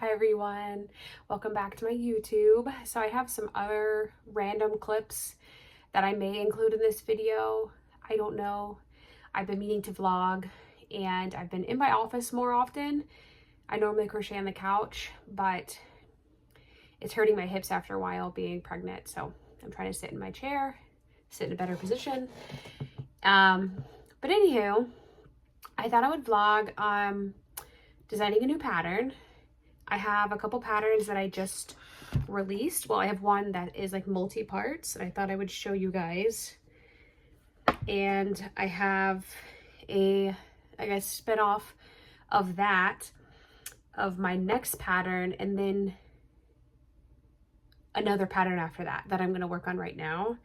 Hi everyone, welcome back to my YouTube. So I have some other random clips that I may include in this video. I don't know. I've been meaning to vlog and I've been in my office more often. I normally crochet on the couch, but it's hurting my hips after a while being pregnant. So I'm trying to sit in my chair, sit in a better position. But anywho, I thought I would vlog designing a new pattern. I have a couple patterns that I just released. Well, I have one that is like multi-parts and I thought I would show you guys. And I have a, I guess, spin-off of that, of my next pattern, and then another pattern after that I'm going to work on right now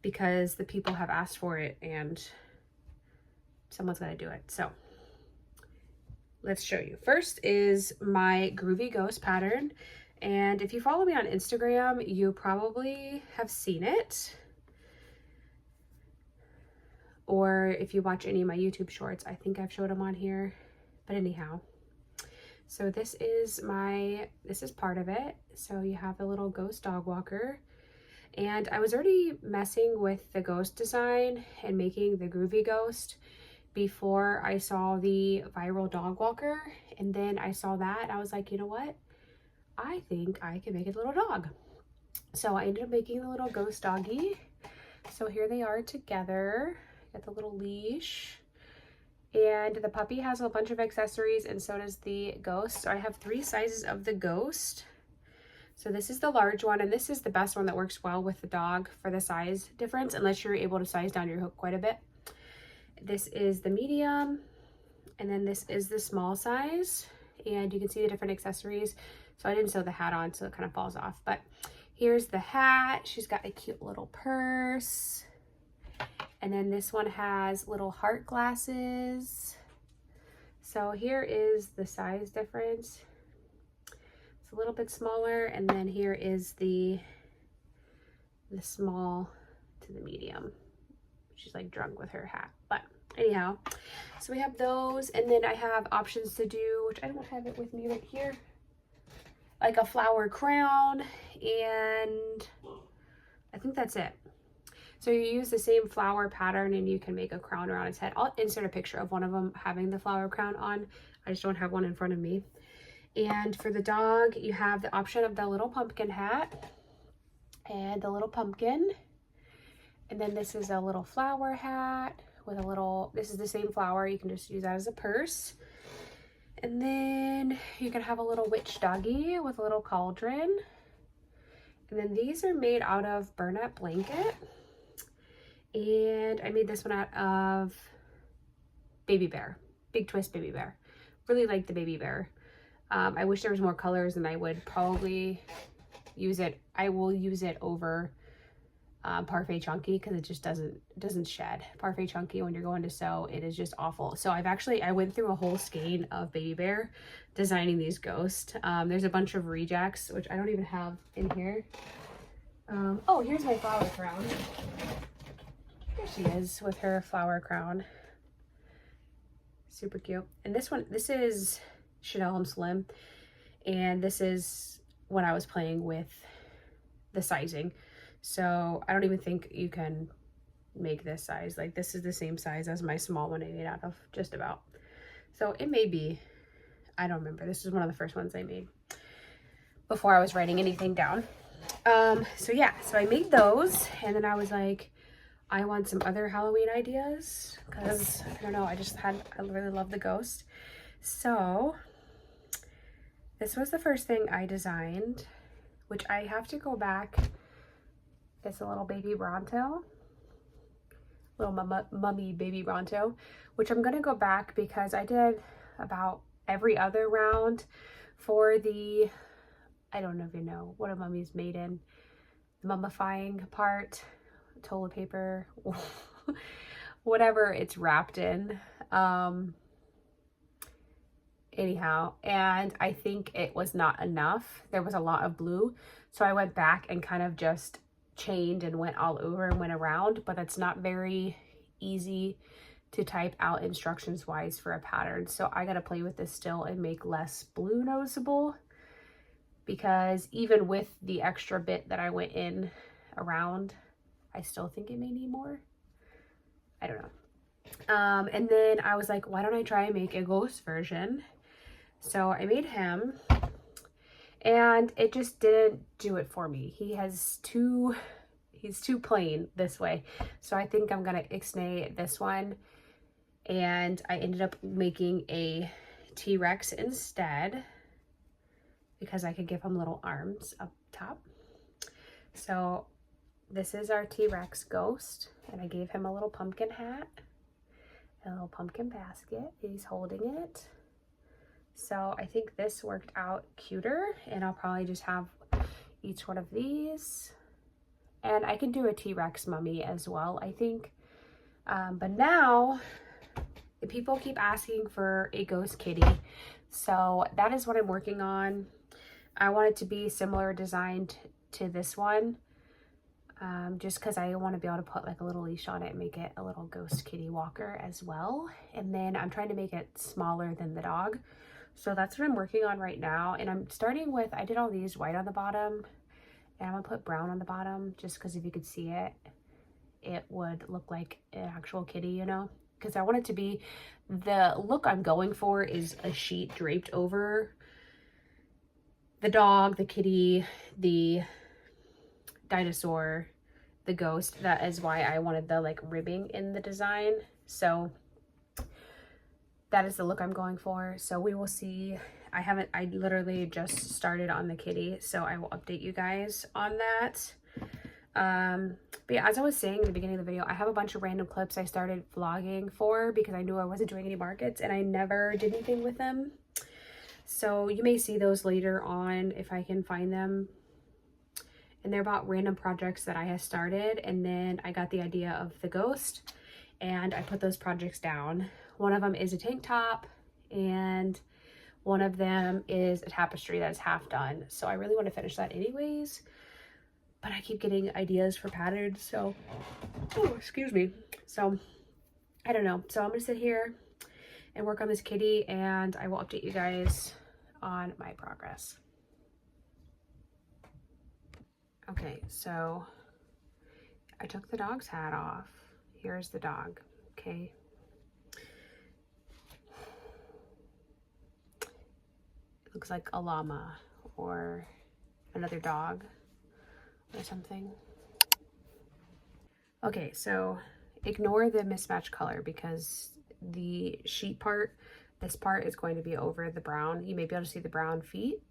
because the people have asked for it and someone's going to do it. So let's show you. First is my Groovy Ghost pattern. And if you follow me on Instagram, you probably have seen it. Or if you watch any of my YouTube shorts, I think I've showed them on here. But anyhow, so this is part of it. So you have the little ghost dog walker. And I was already messing with the ghost design and making the Groovy Ghost before I saw the viral dog walker. And then I saw that and I was like, you know what? I think I can make a little dog. So I ended up making the little ghost doggy. So here they are together. Got the little leash. And the puppy has a bunch of accessories and so does the ghost. So I have 3 sizes of the ghost. So this is the large one and this is the best one that works well with the dog for the size difference, unless you're able to size down your hook quite a bit. This is the medium, and then this is the small size, and you can see the different accessories. So I didn't sew the hat on, so it kind of falls off, but here's the hat. She's got a cute little purse, and then this one has little heart glasses. So here is the size difference. It's a little bit smaller, and then here is the small to the medium. She's like drunk with her hat, but anyhow, so we have those, and then I have options to do, which I don't have it with me right here, like a flower crown, and I think that's it. So you use the same flower pattern and you can make a crown around its head. I'll insert a picture of one of them having the flower crown on. I just don't have one in front of me. And for the dog, you have the option of the little pumpkin hat and the little pumpkin. And then this is a little flower hat with a little, this is the same flower. You can just use that as a purse. And then you can have a little witch doggy with a little cauldron. And then these are made out of burlap blanket. And I made this one out of baby bear, big twist baby bear. Really like the baby bear. I wish there was more colors and I would probably use it. I will use it over Parfait Chunky because it just doesn't shed. Parfait Chunky, when you're going to sew, it is just awful. So I went through a whole skein of baby bear designing these ghosts. There's a bunch of rejects, which I don't even have in here. Oh, here's my flower crown. There she is with her flower crown. Super cute. And this is Chanel and Slim. And this is when I was playing with the sizing. So I don't even think you can make this size. Like this is the same size as my small one I made out of, just about. So it may be, I don't remember. This is one of the first ones I made before I was writing anything down. So yeah, so I made those and then I was like, I want some other Halloween ideas because I don't know, I really love the ghost. So this was the first thing I designed, which I have to go back. It's a little baby Bronto, little mummy baby Bronto, which I'm going to go back because I did about every other round for the, I don't even know what a mummy's made in, the mummifying part, toilet paper, whatever it's wrapped in. Anyhow, and I think it was not enough. There was a lot of blue, so I went back and kind of just chained and went all over and went around, but it's not very easy to type out instructions wise for a pattern. So I got to play with this still and make less blue noticeable. because even with the extra bit that I went in around, I still think it may need more. I don't know. And then I was like, why don't I try and make a ghost version? So I made him, and it just didn't do it for me. He's too plain this way. So I think I'm gonna ixnay this one, and I ended up making a T-Rex instead because I could give him little arms up top. So this is our T-Rex ghost, and I gave him a little pumpkin hat, a little pumpkin basket. He's holding it. So I think this worked out cuter, and I'll probably just have each one of these. And I can do a T-Rex mummy as well, I think. But now people keep asking for a ghost kitty. So that is what I'm working on. I want it to be similar designed to this one. Just because I want to be able to put like a little leash on it and make it a little ghost kitty walker as well. And then I'm trying to make it smaller than the dog. So that's what I'm working on right now. And I'm starting with, I did all these white on the bottom, and I'm gonna put brown on the bottom just because if you could see it, it would look like an actual kitty, you know? Because I want it to be, the look I'm going for is a sheet draped over the dog, the kitty, the dinosaur, the ghost. That is why I wanted the like ribbing in the design. So that is the look I'm going for. So we will see. I literally just started on the kitty, so I will update you guys on that. But yeah, as I was saying in the beginning of the video, I have a bunch of random clips I started vlogging for because I knew I wasn't doing any markets and I never did anything with them. So you may see those later on if I can find them. And they're about random projects that I have started, and then I got the idea of the ghost and I put those projects down. One of them is a tank top, and one of them is a tapestry that is half done. So I really want to finish that anyways, but I keep getting ideas for patterns. So, oh, excuse me. So I don't know. So I'm going to sit here and work on this kitty, and I will update you guys on my progress. Okay, so I took the dog's hat off. Here's the dog, okay? It looks like a llama or another dog or something. Okay, so ignore the mismatched color because the sheet part, this part is going to be over the brown. You may be able to see the brown feet,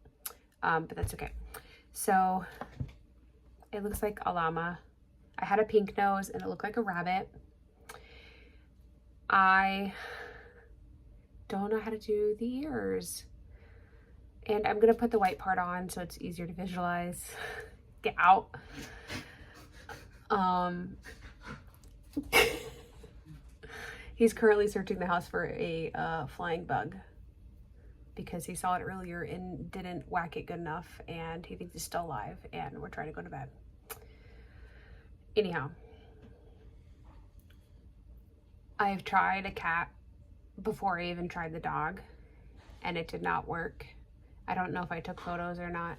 but that's okay. So it looks like a llama. I had a pink nose and it looked like a rabbit. I don't know how to do the ears. And I'm gonna put the white part on so it's easier to visualize. Get out. He's currently searching the house for a flying bug because he saw it earlier and didn't whack it good enough, and he thinks he's still alive, and we're trying to go to bed. Anyhow, I've tried a cat before I even tried the dog, and it did not work. I don't know if I took photos or not.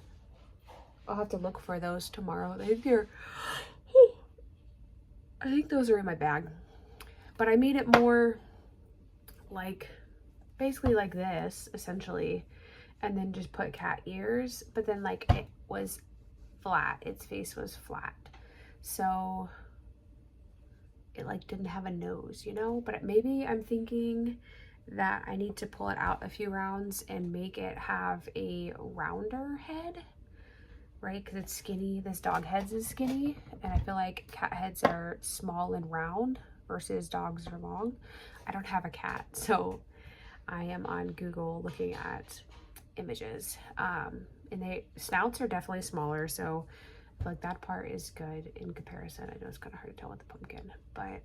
I'll have to look for those tomorrow. I think those are in my bag. But I made it more like, basically like this, essentially, and then just put cat ears, but then like it was flat. Its face was flat. So it like didn't have a nose, you know? But maybe I'm thinking that I need to pull it out a few rounds and make it have a rounder head, right? Because it's skinny. This dog head's is skinny, and I feel like cat heads are small and round versus dogs are long. I don't have a cat, so I am on Google looking at images. And snouts are definitely smaller, so I feel like that part is good in comparison. I know it's kind of hard to tell with the pumpkin, but,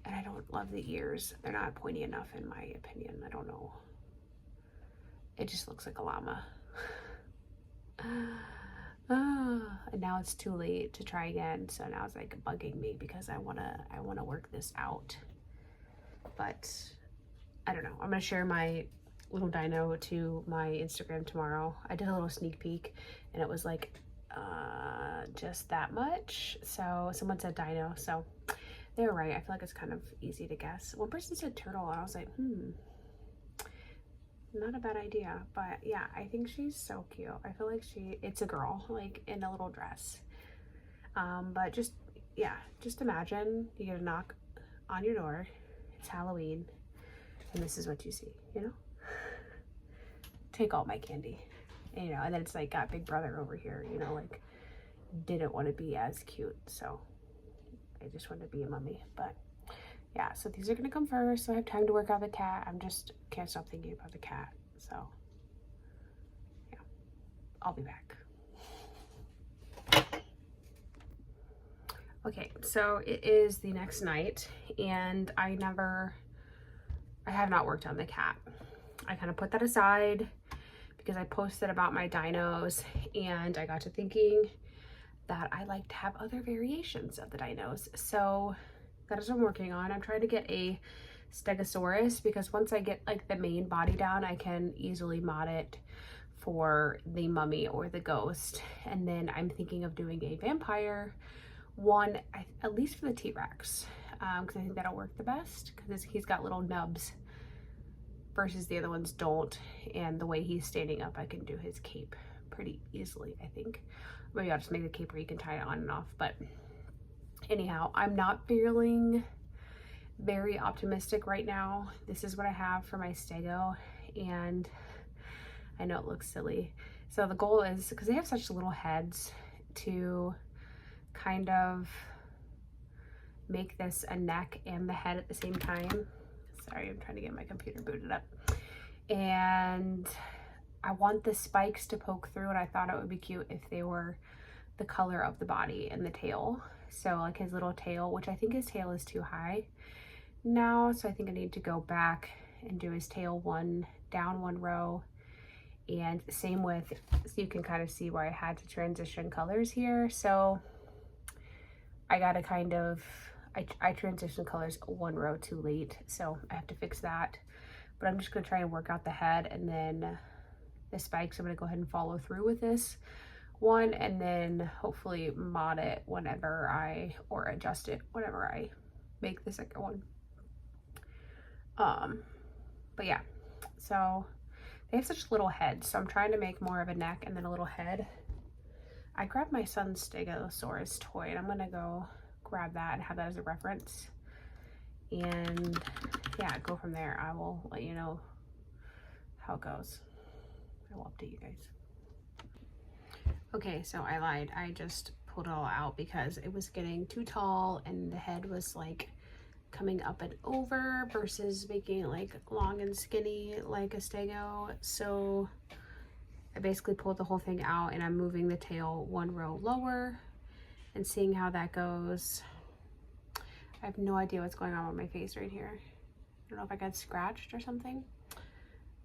and I don't love the ears. They're not pointy enough in my opinion. I don't know. It just looks like a llama. And now it's too late to try again, so now it's like bugging me because I wanna work this out. But I don't know. I'm gonna share my little dino to my Instagram tomorrow. I did a little sneak peek and it was like just that much. So someone said dino, so they were right. I feel like it's kind of easy to guess. One person said turtle and I was like, not a bad idea. But yeah, I think she's so cute. I feel like it's a girl, like in a little dress. But just, yeah, just imagine you get a knock on your door, it's Halloween, and this is what you see, you know? Take all my candy. And, you know, and then it's like got Big Brother over here, you know, like didn't want to be as cute, so I just wanted to be a mummy. But yeah, so these are gonna come first, so I have time to work out the cat. I'm just can't stop thinking about the cat, so yeah, I'll be back. Okay, so it is the next night and I have not worked on the cat. I kind of put that aside because I posted about my dinos and I got to thinking that I like to have other variations of the dinos. So that is what I'm working on. I'm trying to get a Stegosaurus because once I get like the main body down, I can easily mod it for the mummy or the ghost. And then I'm thinking of doing a vampire one, at least for the T-Rex, because I think that'll work the best because he's got little nubs versus the other ones don't. And the way he's standing up, I can do his cape pretty easily, I think. Maybe I'll just make the cape where you can tie it on and off. But anyhow, I'm not feeling very optimistic right now. This is what I have for my Stego, and I know it looks silly. So the goal is, because they have such little heads, to kind of make this a neck and the head at the same time. Sorry, I'm trying to get my computer booted up. And I want the spikes to poke through, and I thought it would be cute if they were the color of the body and the tail. So like his little tail, which I think his tail is too high now, so I think I need to go back and do his tail down one row. And same with, so you can kind of see where I had to transition colors here. So I gotta kind of, I transitioned colors one row too late, so I have to fix that. But I'm just gonna try and work out the head, and then the spikes, I'm gonna go ahead and follow through with this one, and then hopefully mod it whenever or adjust it whenever I make the second one. But yeah, so they have such little heads, so I'm trying to make more of a neck and then a little head. I grabbed my son's Stegosaurus toy, and I'm gonna go grab that and have that as a reference. And yeah, go from there. I will let you know how it goes. I will update you guys. Okay, so I lied. I just pulled it all out because it was getting too tall and the head was like coming up and over versus making it like long and skinny like a Stego. So I basically pulled the whole thing out, and I'm moving the tail one row lower and seeing how that goes. I have no idea what's going on with my face right here. I don't know if I got scratched or something.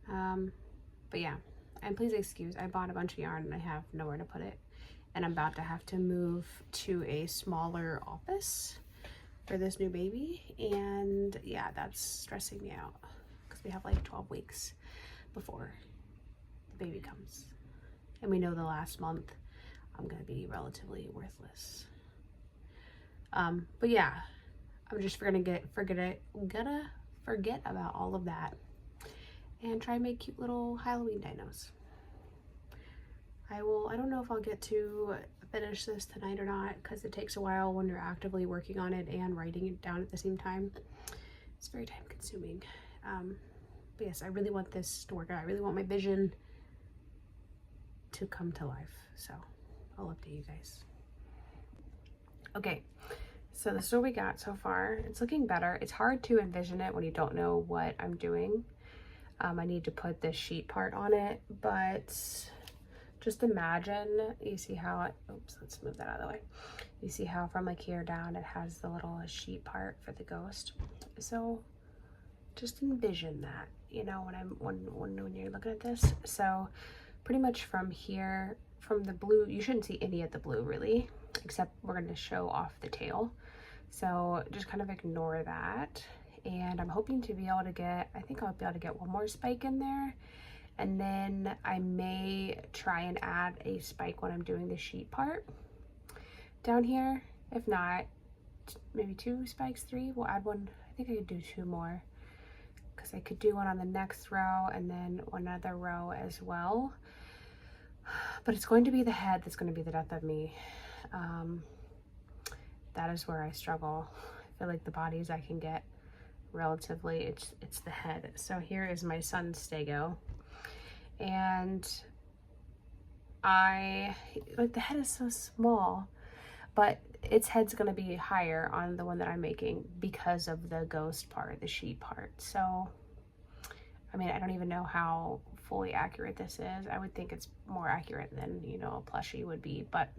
But yeah, and please excuse, I bought a bunch of yarn and I have nowhere to put it. And I'm about to have to move to a smaller office for this new baby. And yeah, that's stressing me out because we have like 12 weeks before the baby comes. And we know the last month I'm gonna be relatively worthless. But yeah, I'm just gonna forget about all of that and try and make cute little Halloween dinos. I don't know if I'll get to finish this tonight or not, because it takes a while when you're actively working on it and writing it down at the same time. It's very time consuming. But yes, I really want this to work out. I really want my vision to come to life. So I'll update you guys. Okay, so this is what we got so far. It's looking better. It's hard to envision it when you don't know what I'm doing. I need to put this sheet part on it, but just imagine, you see how it, oops, let's move that out of the way. You see how from like here down, it has the little sheet part for the ghost. So just envision that, you know, when you're looking at this. So pretty much from here, from the blue, you shouldn't see any of the blue really, except we're going to show off the tail. So just kind of ignore that. and I'm hoping to be able to get, I think I'll be able to get one more spike in there, and then I may try and add a spike when I'm doing the sheet part down here. If not, maybe 2 spikes, 3. We'll add one. I think I could do 2 more, because I could do one on the next row and then one other row as well. But it's going to be the head that's going to be the death of me. That is where I struggle. I feel like the bodies I can get relatively, it's the head. So here is my son's stego, and like, the head is so small, but its head's going to be higher on the one that I'm making because of the ghost part, the sheet part. So I mean, I don't even know how fully accurate this is. I would think it's more accurate than, you know, a plushie would be, but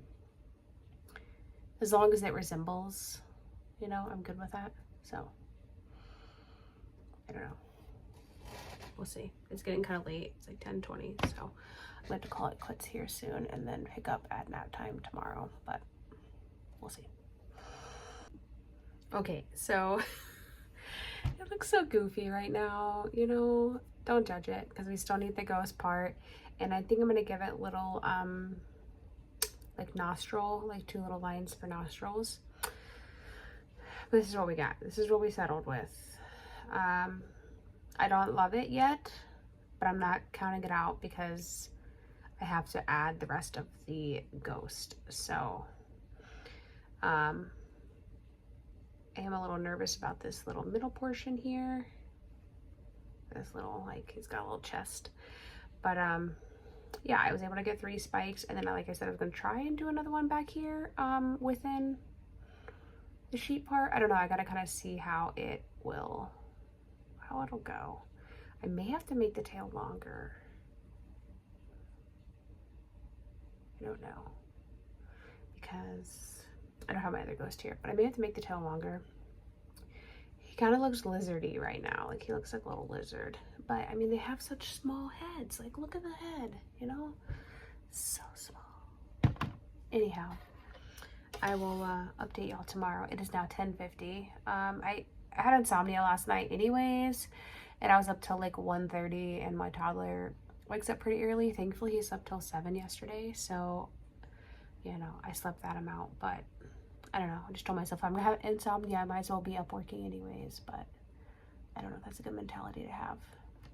as long as it resembles, you know, I'm good with that. So I don't know, we'll see. It's getting kind of late. It's like 10:20, so I'm going to call it quits here soon and then pick up at nap time tomorrow, but we'll see. Okay, so it looks so goofy right now, you know, don't judge it, because we still need the ghost part. And I think I'm going to give it little like nostril, like 2 little lines for nostrils. But this is what we got. This is what we settled with. I don't love it yet, but I'm not counting it out because I have to add the rest of the ghost. So I am a little nervous about this little middle portion here. This little, like, he's got a little chest. But yeah, I was able to get 3 spikes, and then, like I said, I was going to try and do another one back here within the sheet part. I don't know, I gotta kind of see how it'll go. I may have to make the tail longer. I don't know, because I don't have my other ghost here, but I may have to make the tail longer. He kind of looks lizardy right now, like he looks like a little lizard. But I mean, they have such small heads. Like, look at the head, you know? So small. Anyhow, I will update y'all tomorrow. It is now 10:50. I had insomnia last night anyways, and I was up till like 1:30, and my toddler wakes up pretty early. Thankfully, he slept till 7 yesterday, so, you know, I slept that amount. But I don't know, I just told myself, I'm gonna have insomnia, I might as well be up working anyways. But I don't know if that's a good mentality to have.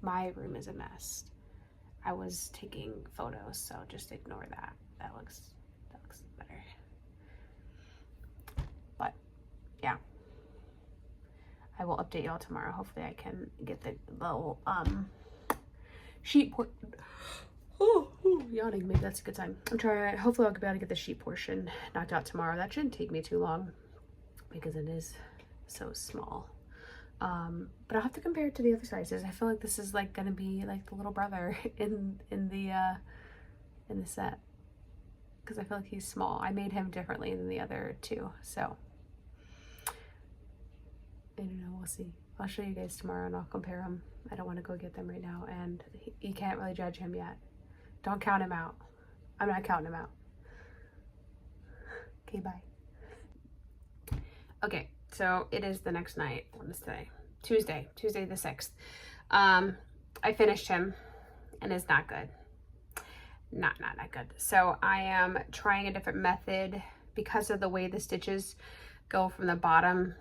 My room is a mess. I was taking photos, so just ignore that. That looks better. But yeah, I will update y'all tomorrow. Hopefully I can get the little sheet portion. Oh, yawning. Maybe that's a good time. I'm trying. Hopefully I'll be able to get the sheet portion knocked out tomorrow. That shouldn't take me too long because it is so small. But I'll have to compare it to the other sizes. I feel like this is like gonna be like the little brother in the set, because I feel like he's small. I made him differently than the other 2, so I don't know, we'll see. I'll show you guys tomorrow and I'll compare them. I don't want to go get them right now, and you can't really judge him yet. Don't count him out. I'm not counting him out. Okay, bye. Okay, so it is the next night. What is today? Tuesday the 6th. I finished him, and it's not good. Not good. So I am trying a different method because of the way the stitches go from the bottom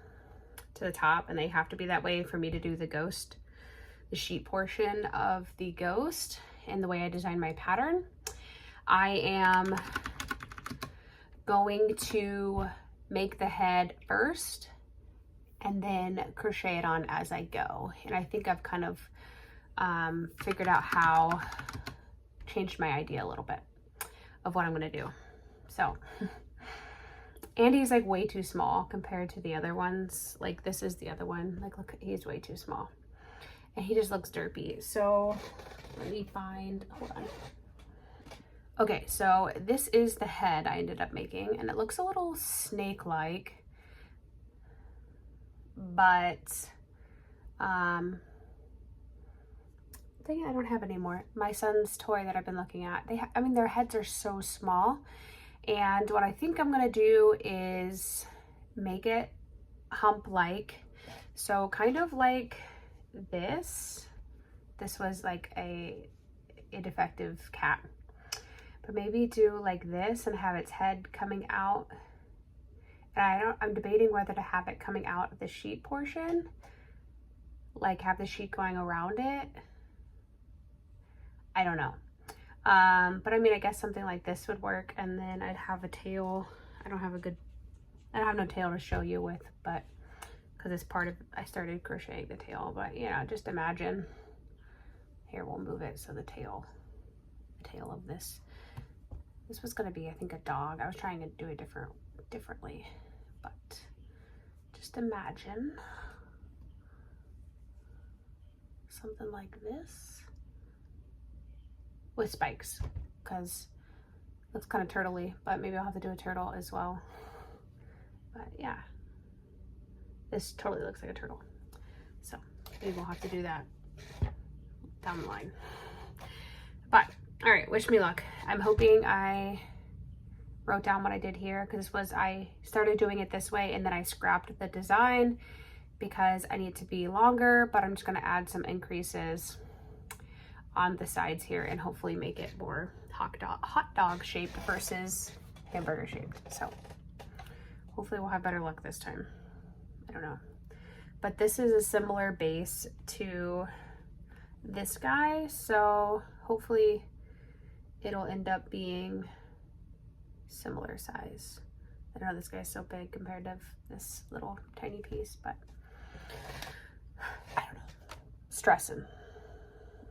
to the top, and they have to be that way for me to do the ghost, the sheet portion of the ghost, and the way I designed my pattern. I am going to make the head first and then crochet it on as I go. And I think I've kind of figured out how, changed my idea a little bit of what I'm gonna do. So Andy's like way too small compared to the other ones. Like, this is the other one. Like, look, he's way too small. And he just looks derpy. So let me find, hold on. Okay, so this is the head I ended up making, and it looks a little snake-like, but dang it, I don't have any more. My son's toy that I've been looking at, I mean, their heads are so small, and what I think I'm gonna do is make it hump-like. So kind of like this was like a defective cat, but maybe do like this and have its head coming out. And I'm debating whether to have it coming out of the sheet portion, like have the sheet going around it. I don't know. But I mean, I guess something like this would work, and then I'd have a tail. I don't have no tail to show you with, but because it's part of, I started crocheting the tail, but you know, just imagine. Here, we'll move it so the tail of this was going to be, I think, a dog. I was trying to do it differently, but just imagine something like this with spikes, because it looks kind of turtley, but maybe I'll have to do a turtle as well. But yeah, this totally looks like a turtle, so maybe we'll have to do that down the line. But all right, wish me luck. I'm hoping I wrote down what I did here, because I started doing it this way and then I scrapped the design because I need to be longer, but I'm just going to add some increases on the sides here and hopefully make it more hot dog shaped versus hamburger shaped. So hopefully we'll have better luck this time. I don't know. But this is a similar base to this guy, so hopefully it'll end up being similar size. I don't know, this guy's so big compared to this little tiny piece, but I don't know. Stressing.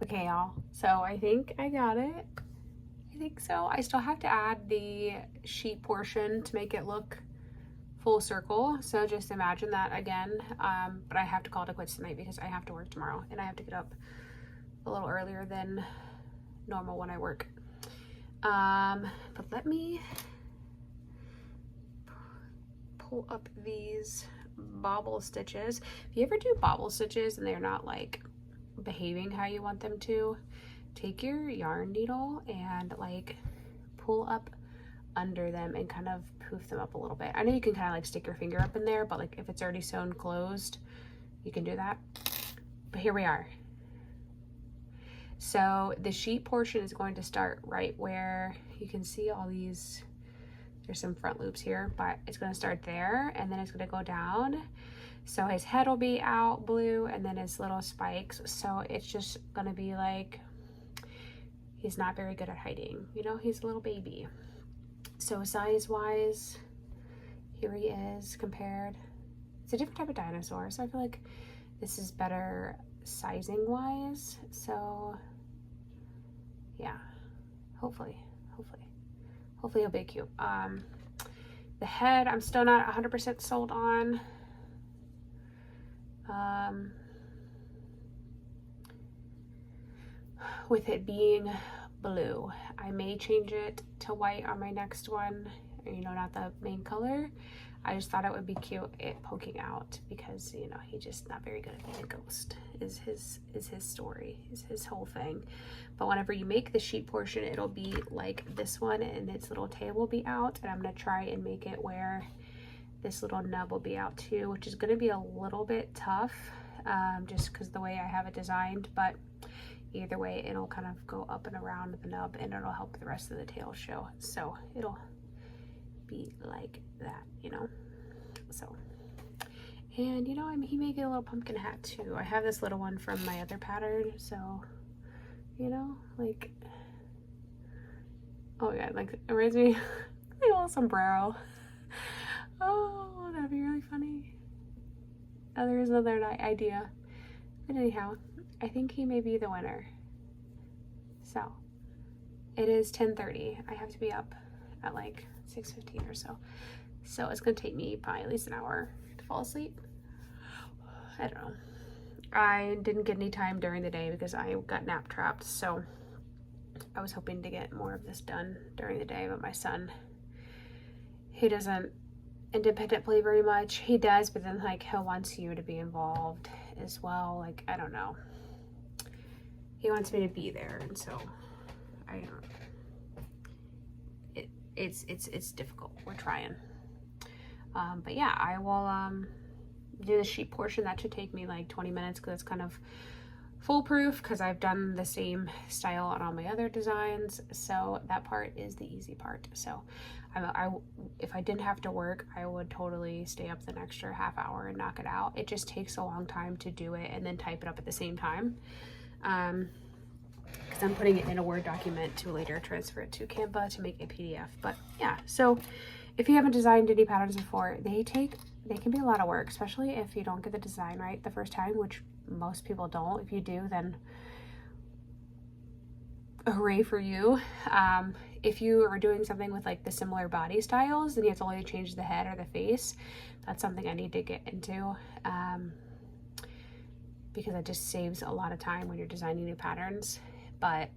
Okay, y'all, so I think I got it. I think so. I still have to add the sheet portion to make it look full circle, so just imagine that again. But I have to call it quits tonight because I have to work tomorrow and I have to get up a little earlier than normal when I work. But let me pull up these bobble stitches. If you ever do bobble stitches and they're not like behaving how you want them to, take your yarn needle and like pull up under them and kind of poof them up a little bit. I know you can kind of like stick your finger up in there, but like if it's already sewn closed, you can do that. But here we are. So the sheet portion is going to start right where you can see all these, there's some front loops here, but it's going to start there and then it's going to go down. So his head will be out blue and then his little spikes. So it's just going to be like, he's not very good at hiding. You know, he's a little baby. So size wise, here he is compared. It's a different type of dinosaur, so I feel like this is better sizing wise. So yeah, hopefully he'll be cute. The head, I'm still not 100% sold on. With it being blue, I may change it to white on my next one, you know, not the main color. I just thought it would be cute it poking out because, you know, he's just not very good at being a ghost is his story, is his whole thing. But whenever you make the sheet portion, it'll be like this one and its little tail will be out, and I'm going to try and make it where this little nub will be out too, which is going to be a little bit tough, just because the way I have it designed, but either way it'll kind of go up and around the nub and it'll help the rest of the tail show. So it'll be like that, you know. So, and you know, he may get a little pumpkin hat too. I have this little one from my other pattern, so you know, like, oh yeah, like it reminds me like a little sombrero. Oh, that'd be really funny. Oh, there's another idea. But anyhow, I think he may be the winner. So it is 10:30. I have to be up at like 6:15 or so. So it's gonna take me probably at least an hour to fall asleep. I don't know. I didn't get any time during the day because I got nap trapped. So I was hoping to get more of this done during the day, but my son, he doesn't independent play very much. He does, but then like he wants you to be involved as well. Like, I don't know. He wants me to be there, and so I don't know. It's difficult. We're trying. But yeah, I will do the sheep portion. That should take me like 20 minutes because it's kind of foolproof because I've done the same style on all my other designs. So that part is the easy part. So if I didn't have to work, I would totally stay up the extra half hour and knock it out. It just takes a long time to do it and then type it up at the same time. Because I'm putting it in a Word document to later transfer it to Canva to make a PDF. But yeah, so if you haven't designed any patterns before, they can be a lot of work, especially if you don't get the design right the first time, which most people don't. If you do, then hooray for you. If you are doing something with like the similar body styles, then you have to only change the head or the face. That's something I need to get into, because it just saves a lot of time when you're designing new patterns. But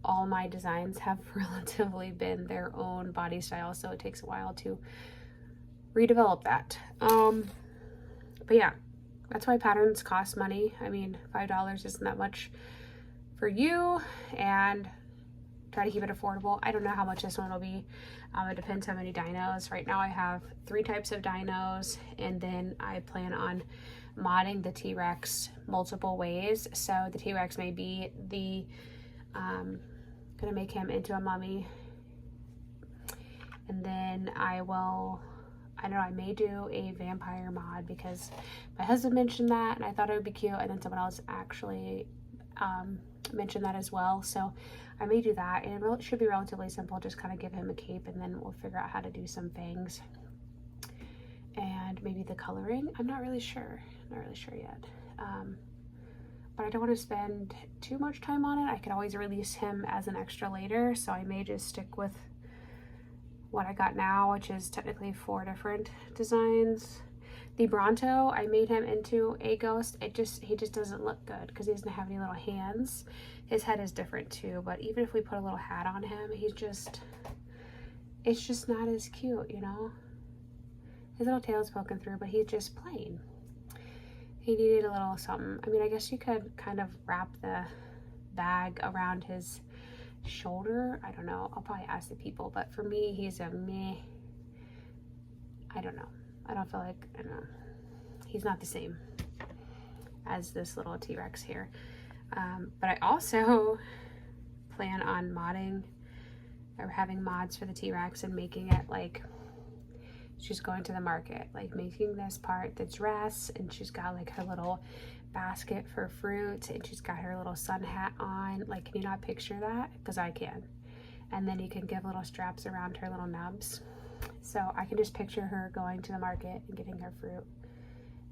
all my designs have relatively been their own body style, so it takes a while to redevelop that. But yeah, that's why patterns cost money. I mean, $5 isn't that much for you, and try to keep it affordable. I don't know how much this one will be. It depends how many dinos. Right now I have 3 types of dinos, and then I plan on modding the T-Rex multiple ways. So the T-Rex may be the gonna make him into a mummy, and then I don't know, I may do a vampire mod because my husband mentioned that and I thought it would be cute, and then someone else actually mentioned that as well. So I may do that, and it should be relatively simple. Just kind of give him a cape, and then we'll figure out how to do some fangs and maybe the coloring. I'm not really sure yet. But I don't want to spend too much time on it. I could always release him as an extra later, so I may just stick with what I got now, which is technically 4 different designs. The Bronto, I made him into a ghost. He just doesn't look good because he doesn't have any little hands. His head is different too, but even if we put a little hat on him, it's just not as cute, you know? His little tail's poking through, but he's just plain. He needed a little something. I mean, I guess you could kind of wrap the bag around his shoulder. I don't know. I'll probably ask the people, but for me, he's a meh. I don't know. I don't know. He's not the same as this little T-Rex here. But I also plan on modding or having mods for the T-Rex and making it like she's going to the market, like making this part the dress, and she's got like her little basket for fruit, and she's got her little sun hat on. Like, can you not picture that? Because I can. And then you can give little straps around her little nubs. So I can just picture her going to the market and getting her fruit,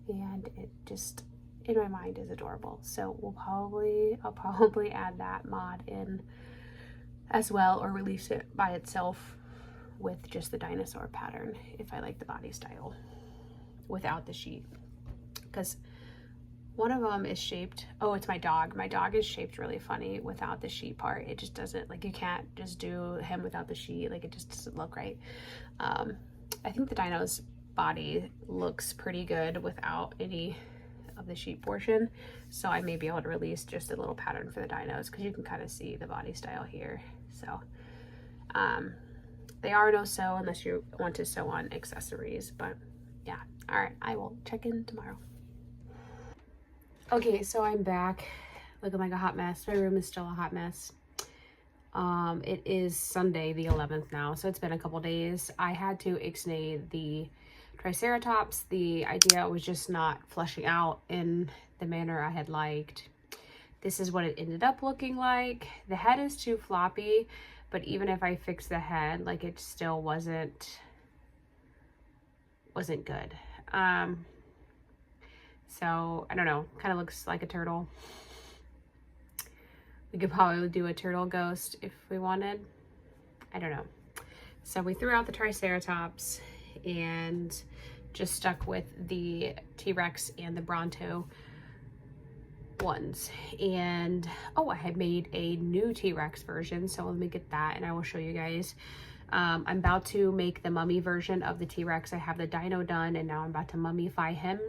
and it just in my mind is adorable. So I'll probably add that mod in as well, or release it by itself with just the dinosaur pattern if I like the body style without the sheet. Because one of them is shaped, oh, it's my dog. My dog is shaped really funny without the sheet part. It just doesn't, like, you can't just do him without the sheet. Like, it just doesn't look right. I think the dino's body looks pretty good without any of the sheet portion. So I may be able to release just a little pattern for the dinos, because you can kind of see the body style here. So they are no sew unless you want to sew on accessories, but yeah. All right, I will check in tomorrow. Okay, so I'm back looking like a hot mess. My room is still a hot mess. It is Sunday the 11th now, so it's been a couple days. I had to ixnay the Triceratops. The idea was just not fleshing out in the manner I had liked. This is what it ended up looking like. The head is too floppy, but even if I fix the head, like, it still wasn't good. So I don't know, kind of looks like a turtle. We could probably do a turtle ghost if we wanted. I don't know. So we threw out the Triceratops and just stuck with the T-Rex and the Bronto ones. And oh, I had made a new T-Rex version, so let me get that and I will show you guys. I'm about to make the mummy version of the T-Rex. I have the dino done, and now I'm about to mummify him.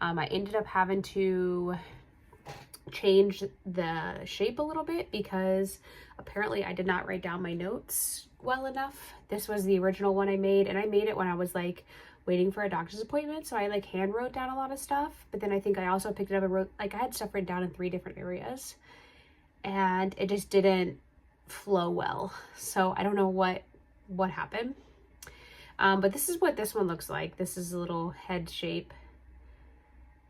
I ended up having to change the shape a little bit because apparently I did not write down my notes well enough. This was the original one I made, and I made it when I was like waiting for a doctor's appointment. So I like hand wrote down a lot of stuff, but then I think I also picked it up and wrote, like I had stuff written down in 3 different areas and it just didn't flow well. So I don't know what happened. But this is what this one looks like. This is a little head shape.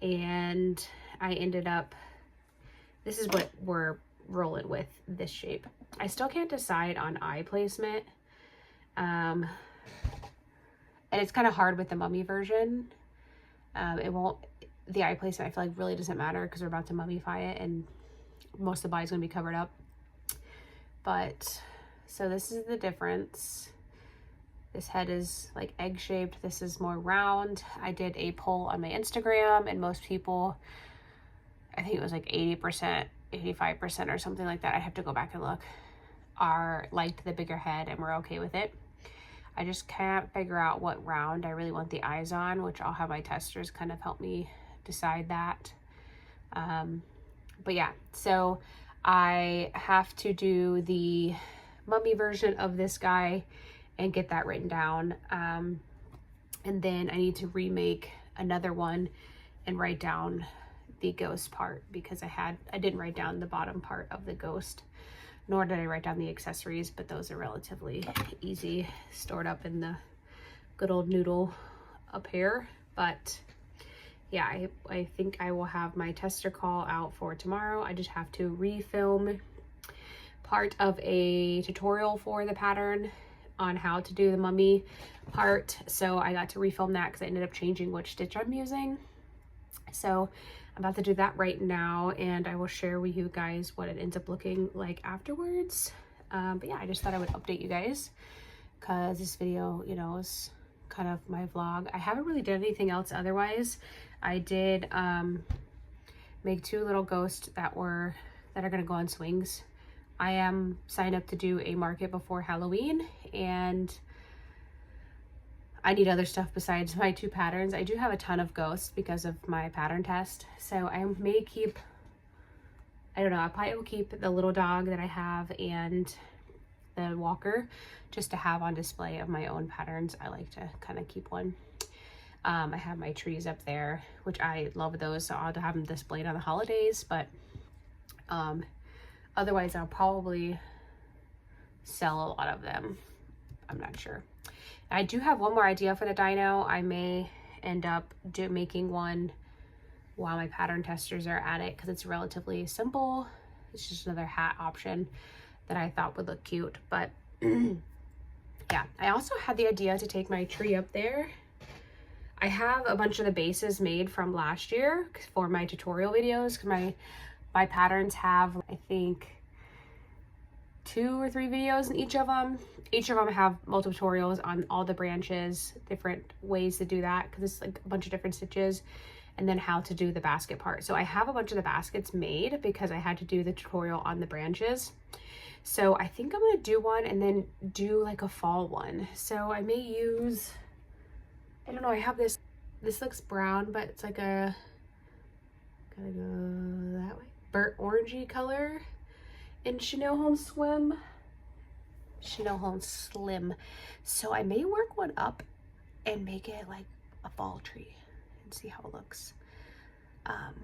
And I ended up, this is what we're rolling with, this shape. I still can't decide on eye placement. And it's kind of hard with the mummy version. The eye placement I feel like really doesn't matter because we're about to mummify it and most of the body's gonna be covered up. But, so this is the difference. This head is like egg shaped. This is more round. I did a poll on my Instagram and most people, I think it was like 80%, 85% or something like that. I have to go back and look, liked the bigger head and we're okay with it. I just can't figure out what round I really want the eyes on, which I'll have my testers kind of help me decide that. But yeah, so I have to do the mummy version of this guy and get that written down. And then I need to remake another one and write down the ghost part because I didn't write down the bottom part of the ghost, nor did I write down the accessories, but those are relatively easy, stored up in the good old noodle up here. But yeah, I think I will have my tester call out for tomorrow. I just have to refilm part of a tutorial for the pattern on how to do the mummy part. So I got to refilm that because I ended up changing which stitch I'm using. So I'm about to do that right now and I will share with you guys what it ends up looking like afterwards. But yeah, I just thought I would update you guys because this video, you know, is kind of my vlog. I haven't really done anything else otherwise. I did make 2 little ghosts that are gonna go on swings. I am signed up to do a market before Halloween and I need other stuff besides my 2 patterns. I do have a ton of ghosts because of my pattern test. So I may keep, I don't know, I probably will keep the little dog that I have and the walker just to have on display of my own patterns. I like to kind of keep one. I have my trees up there, which I love those. So I'll have them displayed on the holidays, but otherwise I'll probably sell a lot of them. I'm not sure. I do have one more idea for the dino. I may end up making one while my pattern testers are at it because it's relatively simple. It's just another hat option that I thought would look cute. But yeah, I also had the idea to take my tree up there. I have a bunch of the bases made from last year for my tutorial videos because my patterns have, I think, 2 or 3 videos in each of them. Each of them have multiple tutorials on all the branches, different ways to do that because it's like a bunch of different stitches, and then how to do the basket part. So I have a bunch of the baskets made because I had to do the tutorial on the branches. So I think I'm gonna do one and then do like a fall one. So I may use, I don't know, I have this looks brown, but it's like a, gotta go that way, burnt orangey color in Chanel Home Slim. So I may work one up and make it like a fall tree and see how it looks. And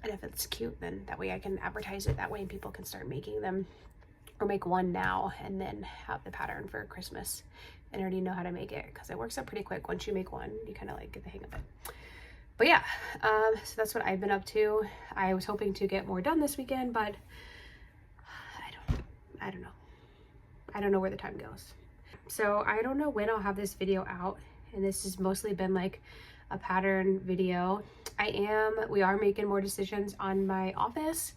if it's cute, then that way I can advertise it that way and people can start making them, or make one now and then have the pattern for Christmas and already know how to make it because it works out pretty quick. Once you make one, you kind of like get the hang of it. But yeah, so that's what I've been up to. I was hoping to get more done this weekend, but I don't know. I don't know where the time goes. So I don't know when I'll have this video out, and this has mostly been like a pattern video. We are making more decisions on my office.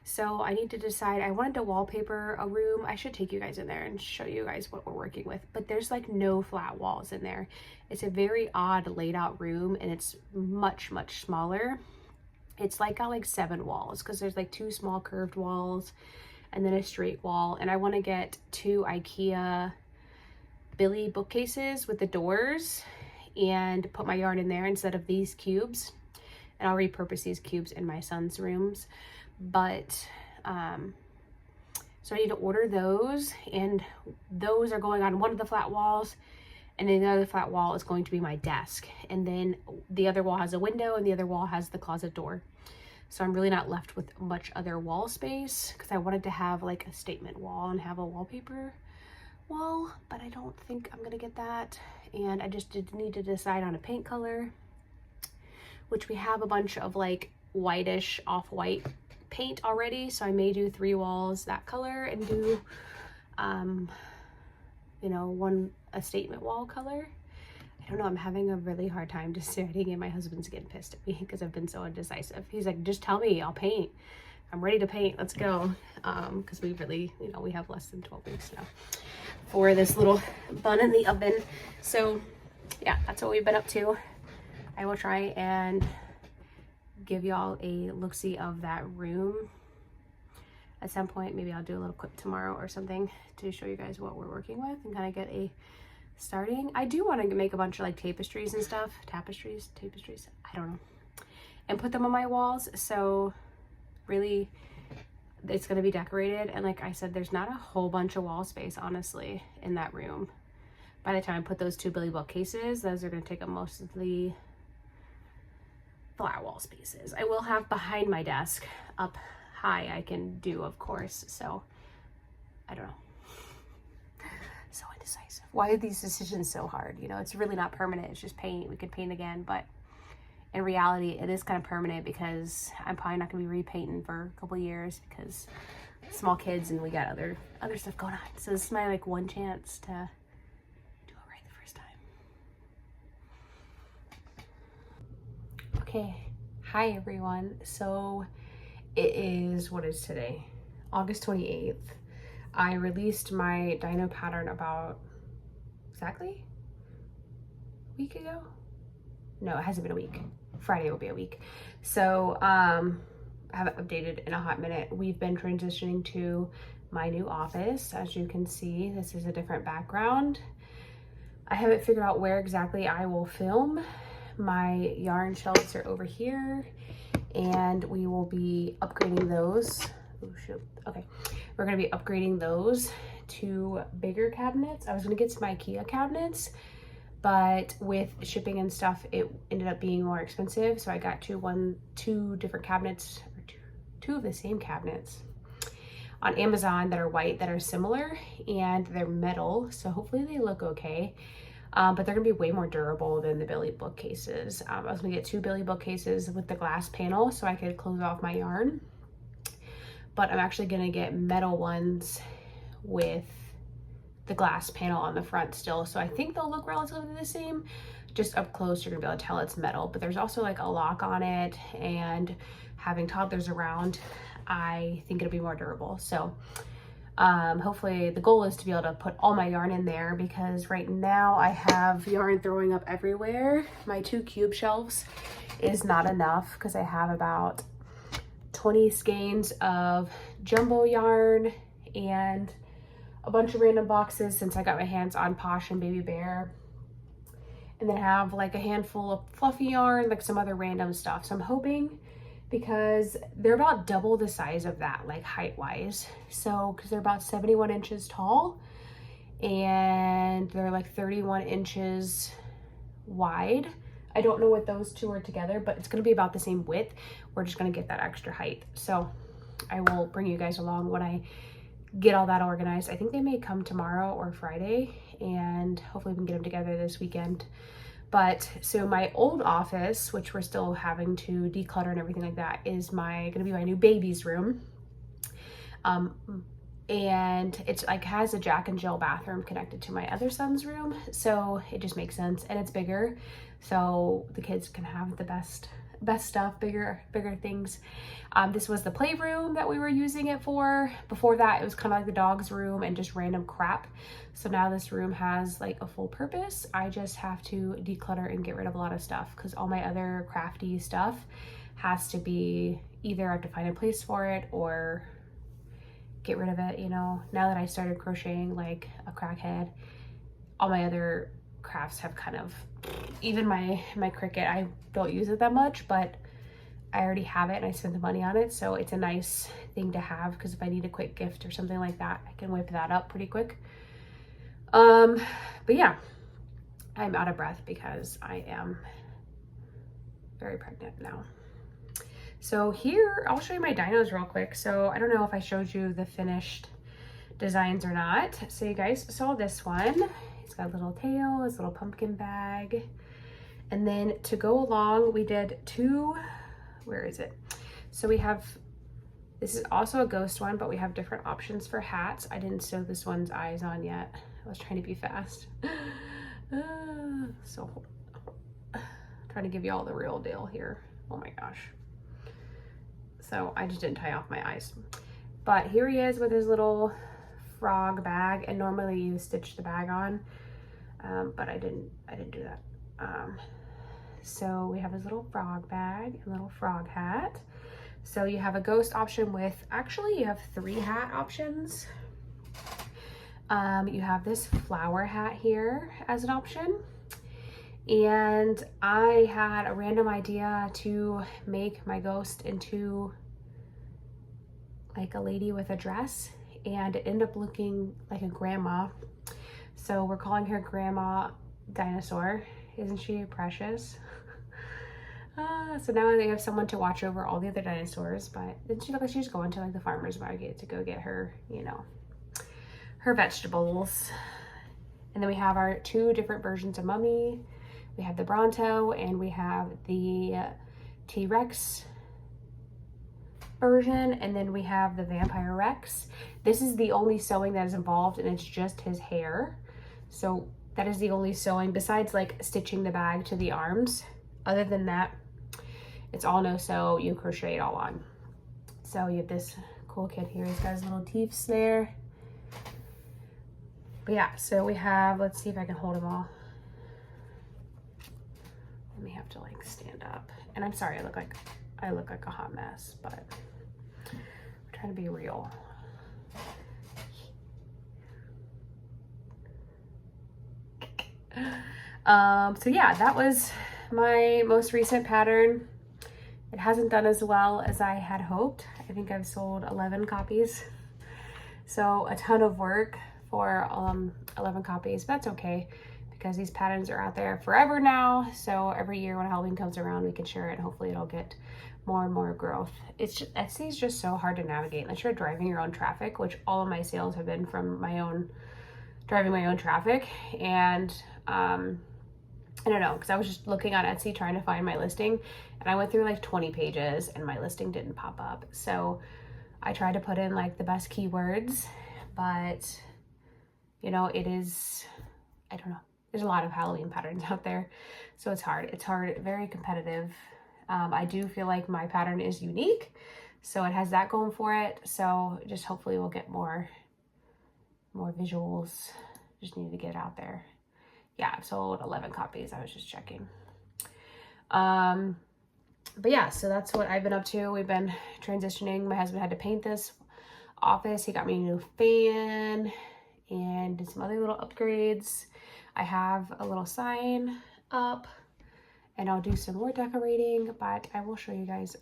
So I need to decide. I wanted to wallpaper a room. I should take you guys in there and show you guys what we're working with, but there's like no flat walls in there. It's a very odd laid out room and it's much, much smaller. It's like got like 7 walls because there's like 2 small curved walls and then a straight wall. And I want to get 2 IKEA Billy bookcases with the doors and put my yarn in there instead of these cubes. And I'll repurpose these cubes in my son's rooms. But so I need to order those, and those are going on one of the flat walls, And then the other flat wall is going to be my desk. And then the other wall has a window and the other wall has the closet door. So I'm really not left with much other wall space because I wanted to have like a statement wall and have a wallpaper wall, but I don't think I'm gonna get that. And I just need to decide on a paint color, which we have a bunch of like whitish off-white paint already. So I may do 3 walls that color and do, you know, a statement wall color. I don't know, I'm having a really hard time deciding, and my husband's getting pissed at me because I've been so indecisive. He's like, just tell me, I'll paint. I'm ready to paint, let's go. Because we really, you know, we have less than 12 weeks now for this little bun in the oven. So yeah, that's what we've been up to. I will try and give y'all a look-see of that room at some point. Maybe I'll do a little clip tomorrow or something to show you guys what we're working with and kind of get a starting. I do want to make a bunch of like tapestries and stuff. Tapestries, I don't know. And put them on my walls. So really it's going to be decorated. And like I said, there's not a whole bunch of wall space, honestly, in that room. By the time I put those 2 Billy bookcases, those are going to take up most of the flat wall spaces. I will have behind my desk up high I can do, of course. So I don't know. So indecisive. Why are these decisions so hard? You know, it's really not permanent. It's just paint. We could paint again, but in reality, it is kind of permanent because I'm probably not going to be repainting for a couple years because small kids and we got other stuff going on. So this is my like one chance to do it right the first time. Okay. Hi everyone. So it is, what is today? August 28th. I released my dino pattern about exactly a week ago. No, it hasn't been a week. Friday will be a week. So I haven't updated in a hot minute. We've been transitioning to my new office. As you can see, this is a different background. I haven't figured out where exactly I will film. My yarn shelves are over here and we will be upgrading those. Oh shoot, okay. We're gonna be upgrading those to bigger cabinets. I was gonna get some IKEA cabinets, but with shipping and stuff, it ended up being more expensive. So I got two different cabinets, or two of the same cabinets on Amazon that are white, that are similar, and they're metal. So hopefully they look okay. But they're gonna be way more durable than the Billy bookcases. I was gonna get 2 Billy bookcases with the glass panel so I could close off my yarn. But I'm actually gonna get metal ones with the glass panel on the front still. So I think they'll look relatively the same. Just up close, you're gonna be able to tell it's metal, but there's also like a lock on it, and having toddlers around, I think it'll be more durable. So hopefully the goal is to be able to put all my yarn in there, because right now I have yarn throwing up everywhere. My 2 cube shelves is not enough because I have about 20 skeins of jumbo yarn and a bunch of random boxes since I got my hands on Posh and Baby Bear. And then I have like a handful of fluffy yarn, like some other random stuff. So I'm hoping, because they're about double the size of that, like height wise. So, because they're about 71 inches tall and they're like 31 inches wide. I don't know what those 2 are together, but it's gonna be about the same width. We're just gonna get that extra height. So I will bring you guys along when I get all that organized. I think they may come tomorrow or Friday, and hopefully we can get them together this weekend. But so my old office, which we're still having to declutter and everything like that, is gonna be my new baby's room. And it's like has a Jack and Jill bathroom connected to my other son's room, so it just makes sense, and it's bigger, so the kids can have the best stuff, bigger things. This was the playroom that we were using it for. Before that, it was kind of like the dog's room and just random crap. So now this room has like a full purpose. I just have to declutter and get rid of a lot of stuff, because all my other crafty stuff has to be either I have to find a place for it or get rid of it, you know. Now that I started crocheting like a crackhead, all my other crafts have kind of, even my Cricut, I don't use it that much, but I already have it and I spent the money on it, so it's a nice thing to have, because if I need a quick gift or something like that, I can whip that up pretty quick. But yeah, I'm out of breath because I am very pregnant now. So here, I'll show you my dinos real quick. So I don't know if I showed you the finished designs or not. So you guys saw this one. It's got a little tail, this little pumpkin bag. And then to go along, we did two, where is it? So we have, this is also a ghost one, but we have different options for hats. I didn't sew this one's eyes on yet. I was trying to be fast. So trying to give you all the real deal here. Oh my gosh. So I just didn't tie off my eyes. But here he is with his little frog bag, and normally you stitch the bag on, but I didn't do that. So we have his little frog bag and little frog hat. So you have a ghost option with, actually you have 3 hat options. You have this flower hat here as an option. And I had a random idea to make my ghost into like a lady with a dress, and it ended up looking like a grandma. So we're calling her Grandma Dinosaur. Isn't she precious? So now they have someone to watch over all the other dinosaurs, but didn't she look like she's going to like the farmer's market to go get her, you know, her vegetables. And then we have our 2 different versions of Mummy. We have the Bronto and we have the T-Rex version, and then we have the Vampire Rex. This is the only sewing that is involved, and it's just his hair. So that is the only sewing besides like stitching the bag to the arms. Other than that, it's all no sew. You crochet it all on. So you have this cool kid here. He's got his little teeths there. But yeah, so we have, let's see if I can hold them all. I may have to like stand up. And I'm sorry, I look like a hot mess, but I'm trying to be real. So yeah, that was my most recent pattern. It hasn't done as well as I had hoped. I think I've sold 11 copies. So a ton of work for 11 copies, but that's okay because these patterns are out there forever now. So every year when Halloween comes around, we can share it and hopefully it'll get more and more growth. It's just, Etsy is just so hard to navigate unless you're driving your own traffic, which all of my sales have been from my own, driving my own traffic. And I don't know, because I was just looking on Etsy trying to find my listing, and I went through like 20 pages and my listing didn't pop up. So I tried to put in like the best keywords, but you know, it is, I don't know, there's a lot of Halloween patterns out there, so it's hard, very competitive. I do feel like my pattern is unique, so it has that going for it. So just hopefully we'll get more visuals. Just need to get it out there. Yeah, I've sold 11 copies. I was just checking. But yeah, so that's what I've been up to. We've been transitioning. My husband had to paint this office. He got me a new fan and did some other little upgrades. I have a little sign up and I'll do some more decorating, but I will show you guys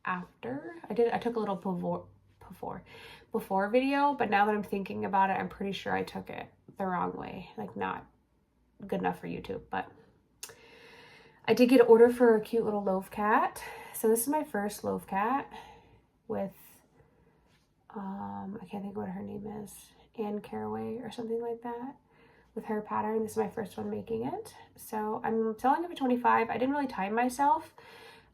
after. I took a little before video, but now that I'm thinking about it, I'm pretty sure I took it the wrong way, like not good enough for YouTube. But I did get an order for a cute little loaf cat. So this is my first loaf cat with I can't think what her name is, Anne Caraway or something like that, with her pattern. This is my first one making it. So I'm selling it for $25. I didn't really time myself.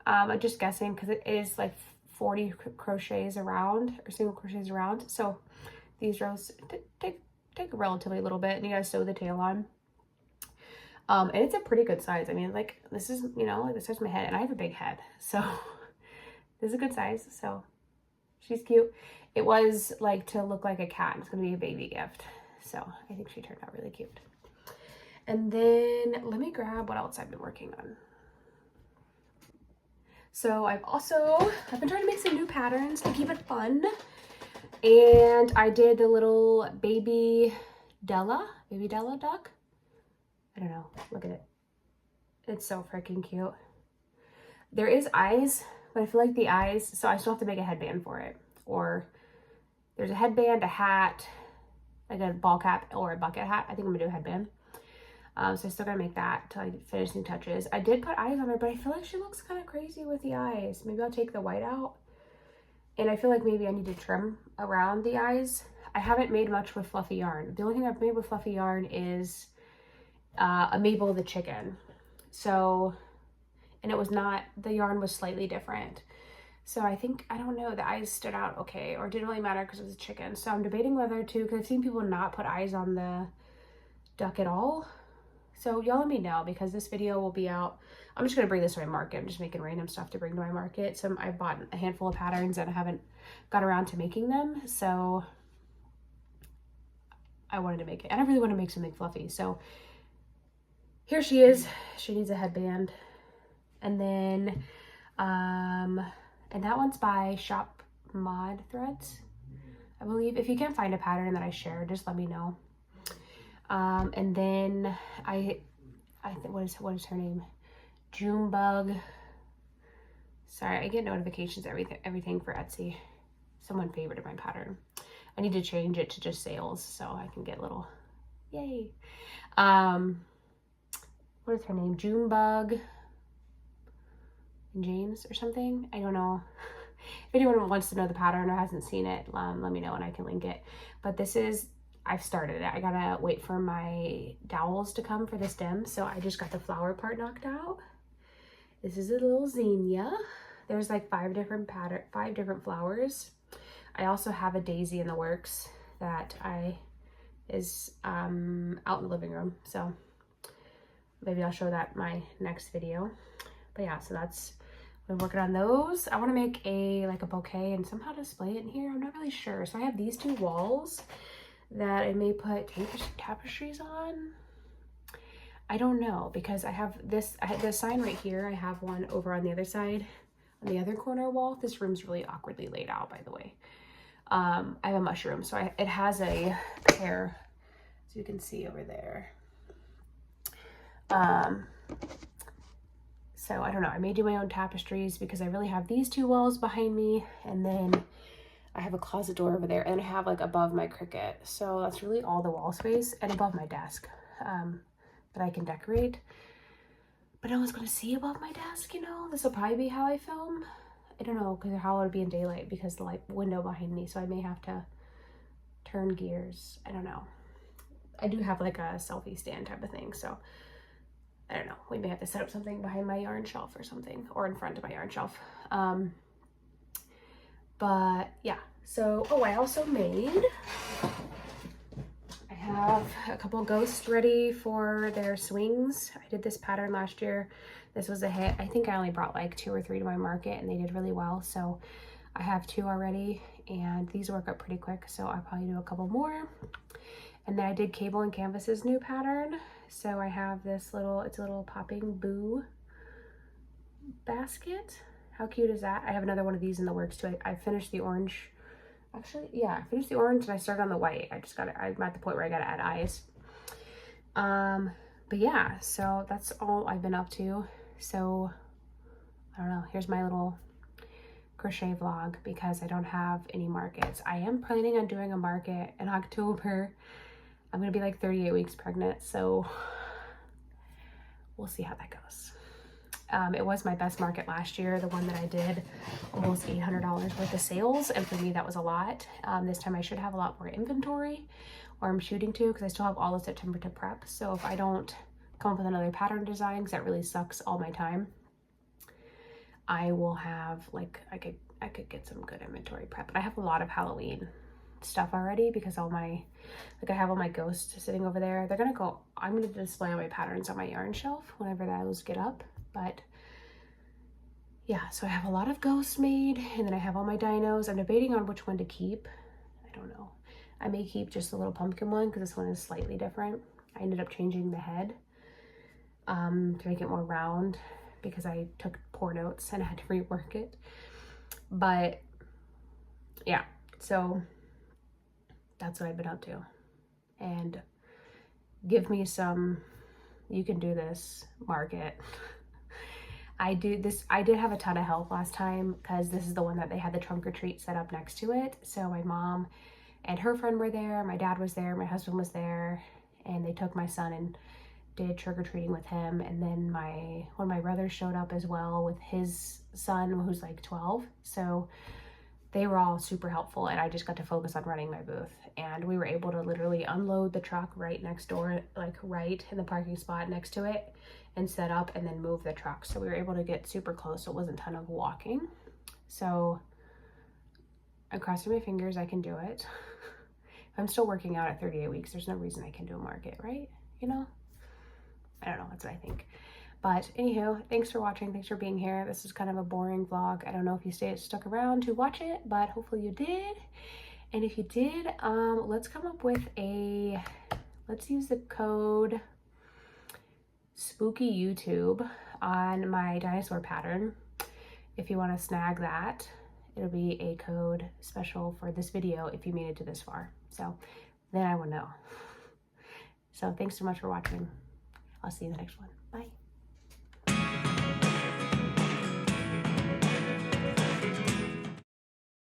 I'm just guessing because it is like 40 crochets around, or single crochets around. So these rows take relatively a little bit, and you gotta sew the tail on. And it's a pretty good size. I mean, like this is, you know, like this is my head, and I have a big head, so this is a good size. So she's cute. It was like to look like a cat. It's gonna be a baby gift, so I think she turned out really cute. And then let me grab what else I've been working on. So I've been trying to make some new patterns to keep it fun, and I did the little baby Della duck. I don't know, look at it. It's so freaking cute. There is eyes, but I feel like the eyes, so I still have to make a headband for it. Or there's a headband, a hat, like a ball cap or a bucket hat. I think I'm gonna do a headband. So I still gotta make that till I get finishing touches. I did put eyes on her, but I feel like she looks kind of crazy with the eyes. Maybe I'll take the white out. And I feel like maybe I need to trim around the eyes. I haven't made much with fluffy yarn. The only thing I've made with fluffy yarn is a Mabel the chicken. So, and it was not, the yarn was slightly different. So I think, I don't know, the eyes stood out okay, or it didn't really matter because it was a chicken. So I'm debating whether to, because I've seen people not put eyes on the duck at all. So y'all let me know, because this video will be out. I'm just going to bring this to my market. I'm just making random stuff to bring to my market. So I bought a handful of patterns and I haven't got around to making them. So I wanted to make it. And I really want to make something fluffy. So here she is. She needs a headband. And then, and that one's by Shop Mod Threads, I believe. If you can't find a pattern that I share, just let me know. And then what is her name? Junebug. Sorry, I get notifications, everything for Etsy. Someone favorited my pattern. I need to change it to just sales so I can get little, yay. What is her name? Junebug and James or something? I don't know. If anyone wants to know the pattern or hasn't seen it, let me know and I can link it. But this is, I've started it. I gotta wait for my dowels to come for the stem. So I just got the flower part knocked out. This is a little zinnia. There's like 5 different flowers. I also have a daisy in the works that is out in the living room. So maybe I'll show that in my next video. But yeah, so that's, been working on those. I want to make like a bouquet and somehow display it in here. I'm not really sure. So I have these 2 walls that I may put tapestries on. I don't know, because I have this sign right here. I have one over on the other side, on the other corner wall. This room's really awkwardly laid out, by the way. I have a mushroom, so it has a pair, so you can see over there. So I don't know, I may do my own tapestries because I really have these 2 walls behind me, and then I have a closet door over there, and I have like above my Cricut. So that's really all the wall space, and above my desk that I can decorate. But no one's gonna see above my desk, you know? This will probably be how I film. I don't know because how it would be in daylight because the light window behind me. So I may have to turn gears. I don't know. I do have like a selfie stand type of thing. So I don't know. We may have to set up something behind my yarn shelf or something, or in front of my yarn shelf. But yeah, so, oh, I also made, I have a couple ghosts ready for their swings. I did this pattern last year. This was a hit. I think I only brought like 2 or 3 to my market and they did really well. So I have 2 already and these work up pretty quick. So I'll probably do a couple more. And then I did Cable and Canvas's new pattern. So I have this little, it's a little popping boo basket. How cute is that? I have another one of these in the works too. I finished the orange. Actually, yeah, I finished the orange and I started on the white. I just got it. I'm at the point where I got to add eyes. But yeah, so that's all I've been up to. So I don't know. Here's my little crochet vlog because I don't have any markets. I am planning on doing a market in October. I'm going to be like 38 weeks pregnant. So we'll see how that goes. It was my best market last year, the one that I did almost $800 worth of sales, and for me that was a lot. This time I should have a lot more inventory, or I'm shooting to, because I still have all of September to prep. So if I don't come up with another pattern design, because that really sucks all my time, I will have like, I could get some good inventory prep. But I have a lot of Halloween stuff already because all my, like I have all my ghosts sitting over there. They're gonna go, I'm gonna display all my patterns on my yarn shelf whenever those get up. But yeah, so I have a lot of ghosts made, and then I have all my dinos. I'm debating on which one to keep. I don't know. I may keep just the little pumpkin one because this one is slightly different. I ended up changing the head to make it more round because I took poor notes and I had to rework it. But yeah, so that's what I've been up to. And give me some, you can do this market. I did have a ton of help last time because this is the one that they had the trunk or treat set up next to it. So my mom and her friend were there, my dad was there, my husband was there, and they took my son and did trick-or-treating with him, and then one of my brothers showed up as well with his son who's like 12. So they were all super helpful, and I just got to focus on running my booth. And we were able to literally unload the truck right next door, like right in the parking spot next to it, and set up and then move the truck. So we were able to get super close, so it wasn't a ton of walking. So I'm crossing my fingers I can do it. If I'm still working out at 38 weeks, there's no reason I can do a market, right? You know? I don't know, that's what I think. But anywho, thanks for watching. Thanks for being here. This is kind of a boring vlog. I don't know if you stuck around to watch it, but hopefully you did. And if you did, let's come up with let's use the code Spooky YouTube on my dinosaur pattern. If you want to snag that, it'll be a code special for this video if you made it to this far. So then I will know. So thanks so much for watching. I'll see you in the next one. Bye.